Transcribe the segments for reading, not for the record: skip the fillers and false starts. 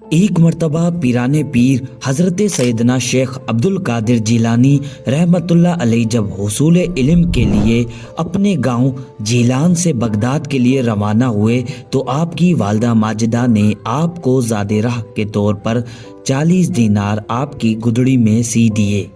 ایک مرتبہ پیرانے پیر حضرت سیدنا شیخ عبدالقادر جیلانی رحمت اللہ علیہ جب حصول علم کے لیے اپنے گاؤں جیلان سے بغداد کے لیے روانہ ہوئے تو آپ کی والدہ ماجدہ نے آپ کو زادِ راہ کے طور پر 40 دینار آپ کی گدڑی میں سی دیے۔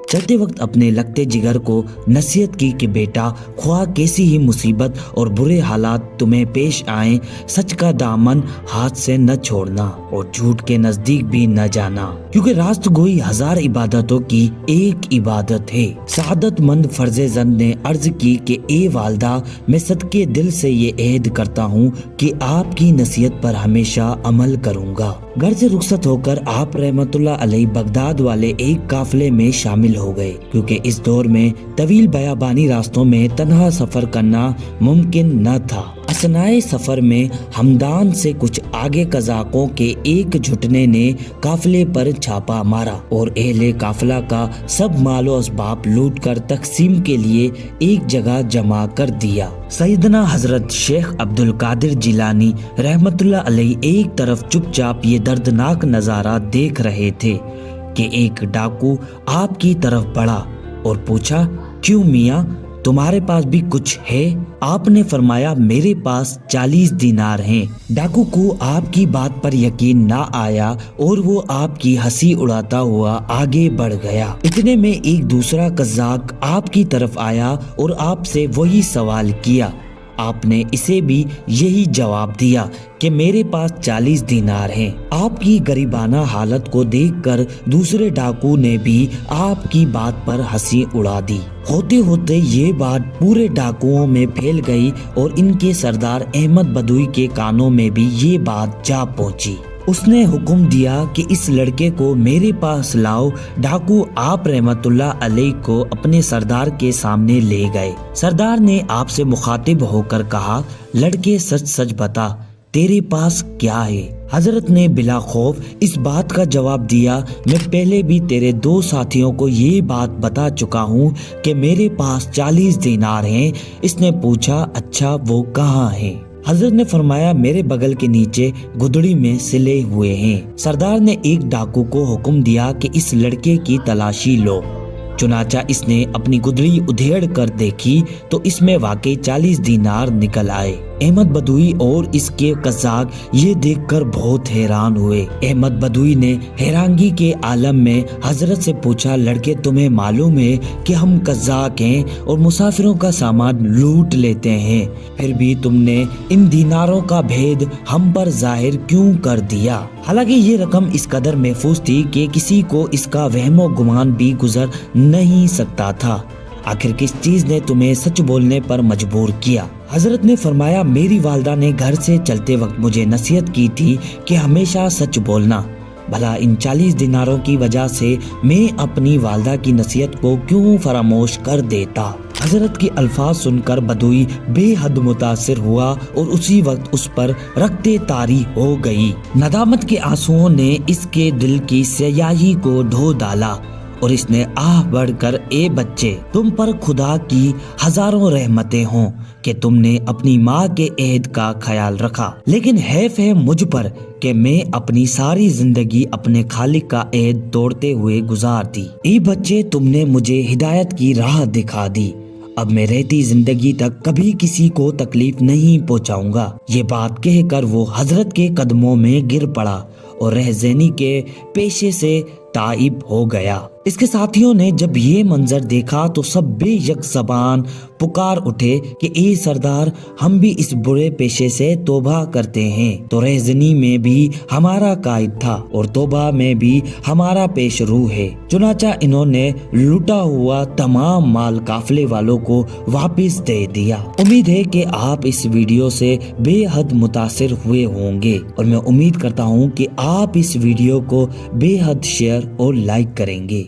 چلتے وقت اپنے لگتے جگر کو نصیحت کی کہ بیٹا، خواہ کیسی ہی مصیبت اور برے حالات تمہیں پیش آئیں، سچ کا دامن ہاتھ سے نہ چھوڑنا اور جھوٹ کے نزدیک بھی نہ جانا، کیونکہ راست گوئی 1000 عبادتوں کی ایک عبادت ہے۔ سعادت مند فرز زن نے عرض کی کہ اے والدہ، میں صدقے دل سے یہ عہد کرتا ہوں کہ آپ کی نصیحت پر ہمیشہ عمل کروں گا۔ گھر سے رخصت ہو کر آپ رحمت اللہ علیہ بغداد والے ایک قافلے میں شامل ہو گئے، کیونکہ اس دور میں طویل بیابانی راستوں میں تنہا سفر کرنا ممکن نہ تھا۔ اثنائے سفر میں ہمدان سے کچھ آگے قزاقوں کے ایک جھٹنے نے قافلے پر چھاپا مارا اور اہل قافلہ کا سب مال و اسباب لوٹ کر تقسیم کے لیے ایک جگہ جمع کر دیا۔ سیدنا حضرت شیخ عبدالقادر جیلانی رحمت اللہ علیہ ایک طرف چپ چاپ یہ دردناک نظارہ دیکھ رہے تھے کہ ایک ڈاکو آپ کی طرف بڑھا اور پوچھا، کیوں میاں، تمہارے پاس بھی کچھ ہے؟ آپ نے فرمایا، میرے پاس 40 دینار ہیں۔ ڈاکو کو آپ کی بات پر یقین نہ آیا اور وہ آپ کی ہنسی اڑاتا ہوا آگے بڑھ گیا۔ اتنے میں ایک دوسرا قزاق آپ کی طرف آیا اور آپ سے وہی سوال کیا۔ آپ نے اسے بھی یہی جواب دیا کہ میرے پاس 40 دینار ہیں۔ آپ کی غریبانہ حالت کو دیکھ کر دوسرے ڈاکو نے بھی آپ کی بات پر ہنسی اڑا دی۔ ہوتے ہوتے یہ بات پورے ڈاکوؤں میں پھیل گئی اور ان کے سردار احمد بدوی کے کانوں میں بھی یہ بات جا پہنچی۔ اس نے حکم دیا کہ اس لڑکے کو میرے پاس لاؤ۔ ڈاکو آپ رحمت اللہ علیہ کو اپنے سردار کے سامنے لے گئے۔ سردار نے آپ سے مخاطب ہو کر کہا، لڑکے سچ سچ بتا، تیرے پاس کیا ہے؟ حضرت نے بلا خوف اس بات کا جواب دیا، میں پہلے بھی تیرے 2 ساتھیوں کو یہ بات بتا چکا ہوں کہ میرے پاس 40 دینار ہیں۔ اس نے پوچھا، اچھا وہ کہاں ہیں؟ حضرت نے فرمایا، میرے بغل کے نیچے گدڑی میں سلے ہوئے ہیں۔ سردار نے ایک ڈاکو کو حکم دیا کہ اس لڑکے کی تلاشی لو۔ چنانچہ اس نے اپنی گدڑی ادھیڑ کر دیکھی تو اس میں واقعی 40 دینار نکل آئے۔ احمد بدوی اور اس کے قزاق یہ دیکھ کر بہت حیران ہوئے۔ احمد بدوی نے حیرانگی کے عالم میں حضرت سے پوچھا، لڑکے تمہیں معلوم ہے کہ ہم قزاق ہیں اور مسافروں کا سامان لوٹ لیتے ہیں، پھر بھی تم نے ان دیناروں کا بھید ہم پر ظاہر کیوں کر دیا؟ حالانکہ یہ رقم اس قدر محفوظ تھی کہ کسی کو اس کا وہم و گمان بھی گزر نہیں سکتا تھا۔ آخر کس چیز نے تمہیں سچ بولنے پر مجبور کیا؟ حضرت نے فرمایا، میری والدہ نے گھر سے چلتے وقت مجھے نصیحت کی تھی کہ ہمیشہ سچ بولنا۔ بھلا ان 40 دیناروں کی وجہ سے میں اپنی والدہ کی نصیحت کو کیوں فراموش کر دیتا؟ حضرت کے الفاظ سن کر بدوی بے حد متاثر ہوا اور اسی وقت اس پر رکھتے طاری ہو گئی۔ ندامت کے آنسوؤں نے اس کے دل کی سیاہی کو دھو ڈالا اور اس نے آہ بڑھ کر، اے بچے، تم پر خدا کی ہزاروں رحمتیں ہوں کہ تم نے اپنی ماں کے عہد کا خیال رکھا، لیکن حیف ہے مجھ پر کہ میں اپنی ساری زندگی اپنے خالق کا عہد توڑتے ہوئے گزار دی۔ اے بچے، تم نے مجھے ہدایت کی راہ دکھا دی، اب میں رہتی زندگی تک کبھی کسی کو تکلیف نہیں پہنچاؤں گا۔ یہ بات کہہ کر وہ حضرت کے قدموں میں گر پڑا اور رہزنی کے پیشے سے تائب ہو گیا۔ اس کے ساتھیوں نے جب یہ منظر دیکھا تو سب بے یک زبان پکار اٹھے کہ اے سردار، ہم بھی اس برے پیشے سے توبہ کرتے ہیں۔ تو رہزنی میں بھی ہمارا قائد تھا اور توبہ میں بھی ہمارا پیش رو ہے۔ چنانچہ انہوں نے لوٹا ہوا تمام مال قافلے والوں کو واپس دے دیا۔ امید ہے کہ آپ اس ویڈیو سے بے حد متاثر ہوئے ہوں گے اور میں امید کرتا ہوں کہ آپ اس ویڈیو کو بے حد شیئر اور لائک کریں گے۔